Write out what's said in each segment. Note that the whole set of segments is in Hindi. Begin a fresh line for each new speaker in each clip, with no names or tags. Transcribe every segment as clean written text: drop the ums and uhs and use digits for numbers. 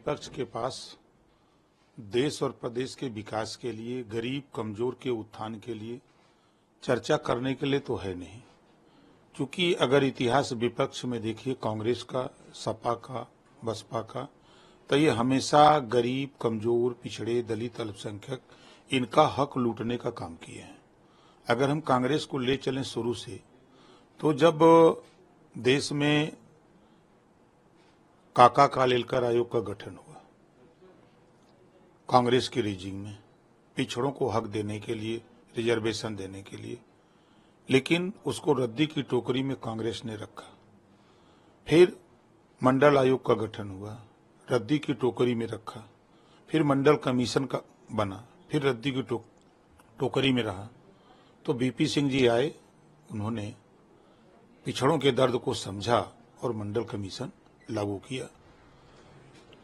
विपक्ष के पास देश और प्रदेश के विकास के लिए, गरीब कमजोर के उत्थान के लिए चर्चा करने के लिए तो है नहीं। क्योंकि अगर इतिहास विपक्ष में देखिए कांग्रेस का, सपा का, बसपा का, तो ये हमेशा गरीब, कमजोर, पिछड़े, दलित, अल्पसंख्यक इनका हक लूटने का काम किए हैं। अगर हम कांग्रेस को ले चलें शुरू से, तो जब देश में काका कालेलकर आयोग का गठन हुआ कांग्रेस की रीजिंग में, पिछड़ों को हक देने के लिए, रिजर्वेशन देने के लिए, लेकिन उसको रद्दी की टोकरी में कांग्रेस ने रखा। फिर मंडल आयोग का गठन हुआ, रद्दी की टोकरी में रखा। फिर मंडल कमीशन का बना, फिर रद्दी की टोकरी में रहा। तो बीपी सिंह जी आए, उन्होंने पिछड़ों के दर्द को समझा और मंडल कमीशन लागू किया।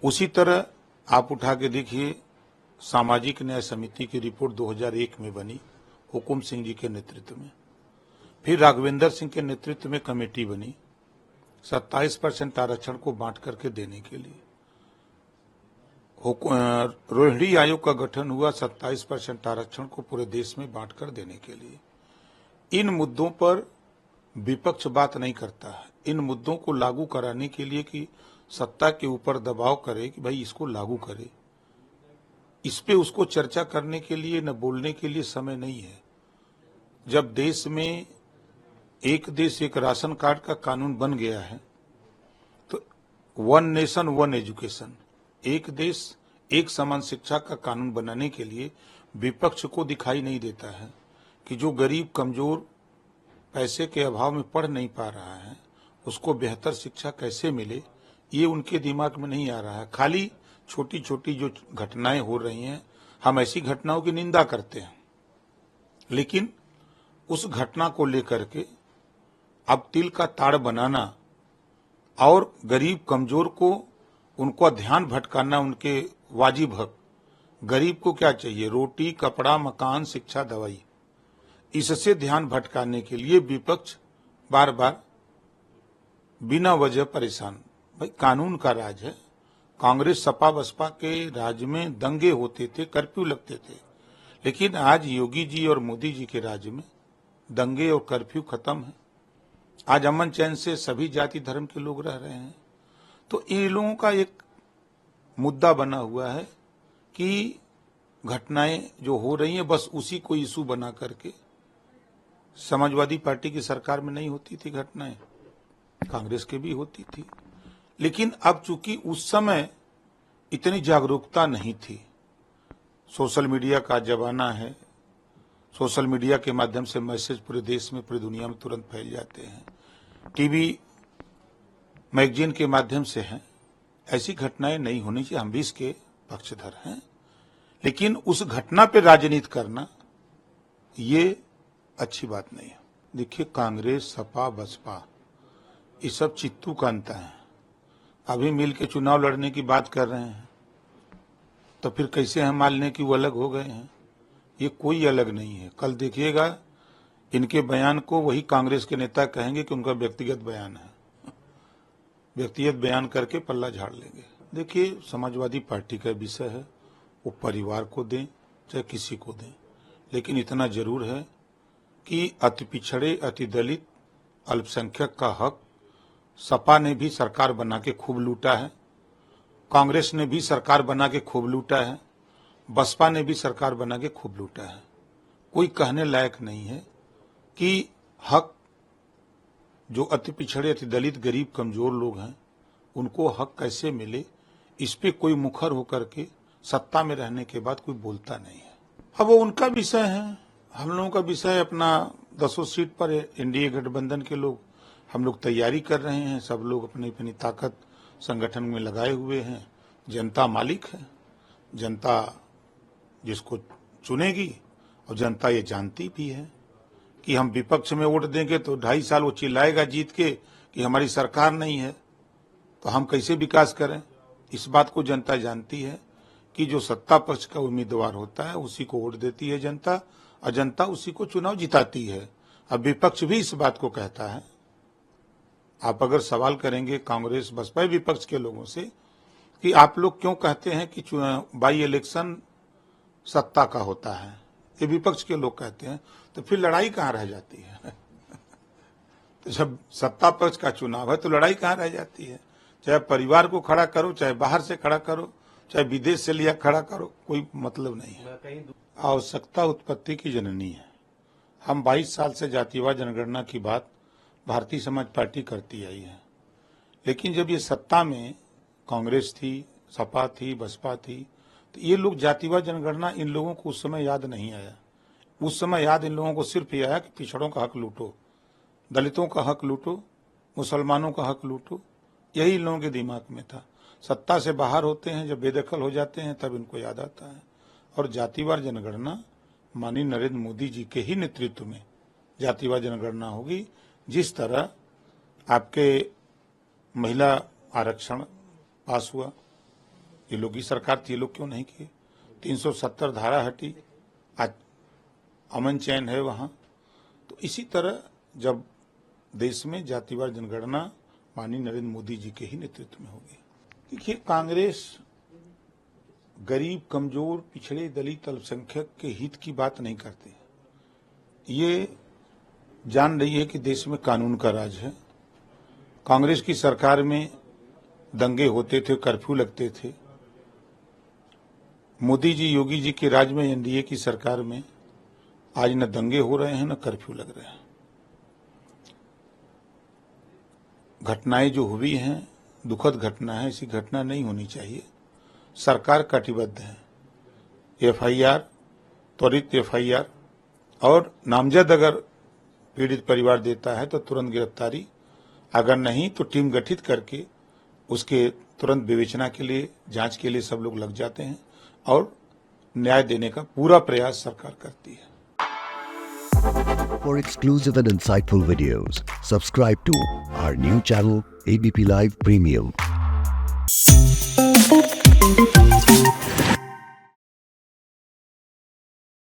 उसी तरह आप उठा के देखिए, सामाजिक न्याय समिति की रिपोर्ट 2001 में बनी हुकुम सिंह जी के नेतृत्व में। फिर राघवेंद्र सिंह के नेतृत्व में कमेटी बनी 27% आरक्षण को बांट करके देने के लिए। रोहिणी आयोग का गठन हुआ 27% आरक्षण को पूरे देश में बांट कर देने के लिए। इन मुद्दों पर विपक्ष बात नहीं करता है। इन मुद्दों को लागू कराने के लिए कि सत्ता के ऊपर दबाव करे कि भाई इसको लागू करे, इस पे उसको चर्चा करने के लिए, न बोलने के लिए समय नहीं है। जब देश में एक देश एक राशन कार्ड का कानून बन गया है, तो वन नेशन वन एजुकेशन, एक देश एक समान शिक्षा का कानून बनाने के लिए विपक्ष को दिखाई नहीं देता है कि जो गरीब कमजोर पैसे के अभाव में पढ़ नहीं पा रहा है, उसको बेहतर शिक्षा कैसे मिले, ये उनके दिमाग में नहीं आ रहा है। खाली छोटी छोटी जो घटनाएं हो रही हैं, हम ऐसी घटनाओं की निंदा करते हैं, लेकिन उस घटना को लेकर के अब तिल का ताड़ बनाना और गरीब कमजोर को उनको ध्यान भटकाना उनके वाजिब हक। गरीब को क्या चाहिए? रोटी, कपड़ा, मकान, शिक्षा, दवाई। इससे ध्यान भटकाने के लिए विपक्ष बार बार बिना वजह परेशान। भाई कानून का राज है। कांग्रेस सपा बसपा के राज में दंगे होते थे, कर्फ्यू लगते थे, लेकिन आज योगी जी और मोदी जी के राज में दंगे और कर्फ्यू खत्म है। आज अमन चैन से सभी जाति धर्म के लोग रह रहे हैं। तो इन लोगों का एक मुद्दा बना हुआ है कि घटनाएं जो हो रही हैं बस उसी को इशू बना करके, समाजवादी पार्टी की सरकार में नहीं होती थी घटनाएं, कांग्रेस के भी होती थी, लेकिन अब चूंकि उस समय इतनी जागरूकता नहीं थी। सोशल मीडिया का जमाना है, सोशल मीडिया के माध्यम से मैसेज पूरे देश में, पूरी दुनिया में तुरंत फैल जाते हैं। टीवी मैगजीन के माध्यम से हैं। ऐसी घटनाएं नहीं होनी चाहिए, हम भी इसके पक्षधर हैं, लेकिन उस घटना पे राजनीति करना ये अच्छी बात नहीं है। देखिए, कांग्रेस, सपा, बसपा ये सब चित्तू का अंत है। अभी मिल के चुनाव लड़ने की बात कर रहे हैं, तो फिर कैसे हम मान लें कि वो अलग हो गए हैं? ये कोई अलग नहीं है। कल देखिएगा इनके बयान को वही कांग्रेस के नेता कहेंगे कि उनका व्यक्तिगत बयान है, व्यक्तिगत बयान करके पल्ला झाड़ लेंगे। देखिए, समाजवादी पार्टी का विषय है, वो परिवार को दें चाहे किसी को दें, लेकिन इतना जरूर है कि अति पिछड़े, अति दलित, अल्पसंख्यक का हक सपा ने भी सरकार बना के खूब लूटा है, कांग्रेस ने भी सरकार बना के खूब लूटा है, बसपा ने भी सरकार बना के खूब लूटा है। कोई कहने लायक नहीं है कि हक जो अति पिछड़े, अति दलित, गरीब, कमजोर लोग हैं उनको हक कैसे मिले, इस पे कोई मुखर होकर के सत्ता में रहने के बाद कोई बोलता नहीं है। अब वो उनका विषय है, हम लोगों का विषय अपना 10 सीट पर एनडीए गठबंधन के लोग, हम लोग तैयारी कर रहे हैं। सब लोग अपनी अपनी ताकत संगठन में लगाए हुए हैं। जनता मालिक है, जनता जिसको चुनेगी, और जनता ये जानती भी है कि हम विपक्ष में वोट देंगे तो 2.5 साल वो चिल्लाएगा जीत के कि हमारी सरकार नहीं है, तो हम कैसे विकास करें। इस बात को जनता जानती है कि जो सत्ता पक्ष का उम्मीदवार होता है उसी को वोट देती है जनता, और जनता उसी को चुनाव जिताती है। अब विपक्ष भी इस बात को कहता है। आप अगर सवाल करेंगे कांग्रेस बसपा विपक्ष के लोगों से कि आप लोग क्यों कहते हैं कि बाई इलेक्शन सत्ता का होता है, ये विपक्ष के लोग कहते हैं, तो फिर लड़ाई कहाँ रह जाती है? तो जब सत्ता पक्ष का चुनाव है तो लड़ाई कहाँ रह जाती है? चाहे परिवार को खड़ा करो, चाहे बाहर से खड़ा करो, चाहे विदेश से लिया खड़ा करो, कोई मतलब नहीं है। आवश्यकता उत्पत्ति की जननी है। हम 22 साल से जातिवाद जनगणना की बात भारतीय समाज पार्टी करती आई है, लेकिन जब ये सत्ता में कांग्रेस थी, सपा थी, बसपा थी, तो ये लोग जातिवाद जनगणना इन लोगों को उस समय याद नहीं आया। उस समय याद इन लोगों को सिर्फ ये आया कि पिछड़ों का हक लूटो, दलितों का हक लूटो, मुसलमानों का हक लूटो, यही इन लोगों के दिमाग में था। सत्ता से बाहर होते हैं, जब बेदखल हो जाते हैं, तब इनको याद आता है। और जातिवार जनगणना माननीय नरेंद्र मोदी जी के ही नेतृत्व में जातिवार जनगणना होगी। जिस तरह आपके महिला आरक्षण पास हुआ, ये लोग की सरकार थी, ये लोग क्यों नहीं किए? 370 धारा हटी, आज अमन चैन है वहां। तो इसी तरह जब देश में जातिवार जनगणना माननीय नरेंद्र मोदी जी के ही नेतृत्व में होगी। देखिए, कांग्रेस गरीब, कमजोर, पिछड़े, दलित, अल्पसंख्यक के हित की बात नहीं करती। ये जान रही है कि देश में कानून का राज है। कांग्रेस की सरकार में दंगे होते थे, कर्फ्यू लगते थे। मोदी जी, योगी जी के राज में, एनडीए की सरकार में आज न दंगे हो रहे हैं, न कर्फ्यू लग रहे हैं। घटनाएं जो हुई हैं, दुखद घटना है, ऐसी घटना नहीं होनी चाहिए। सरकार कटिबद्ध है। एफआईआर, त्वरित एफआईआर, और नामजद अगर पीड़ित परिवार देता है तो तुरंत गिरफ्तारी, अगर नहीं तो टीम गठित करके उसके तुरंत विवेचना के लिए, जांच के लिए सब लोग लग जाते हैं और न्याय देने का पूरा प्रयास सरकार करती है।
For exclusive and insightful videos, subscribe to our new channel ABP Live Premium.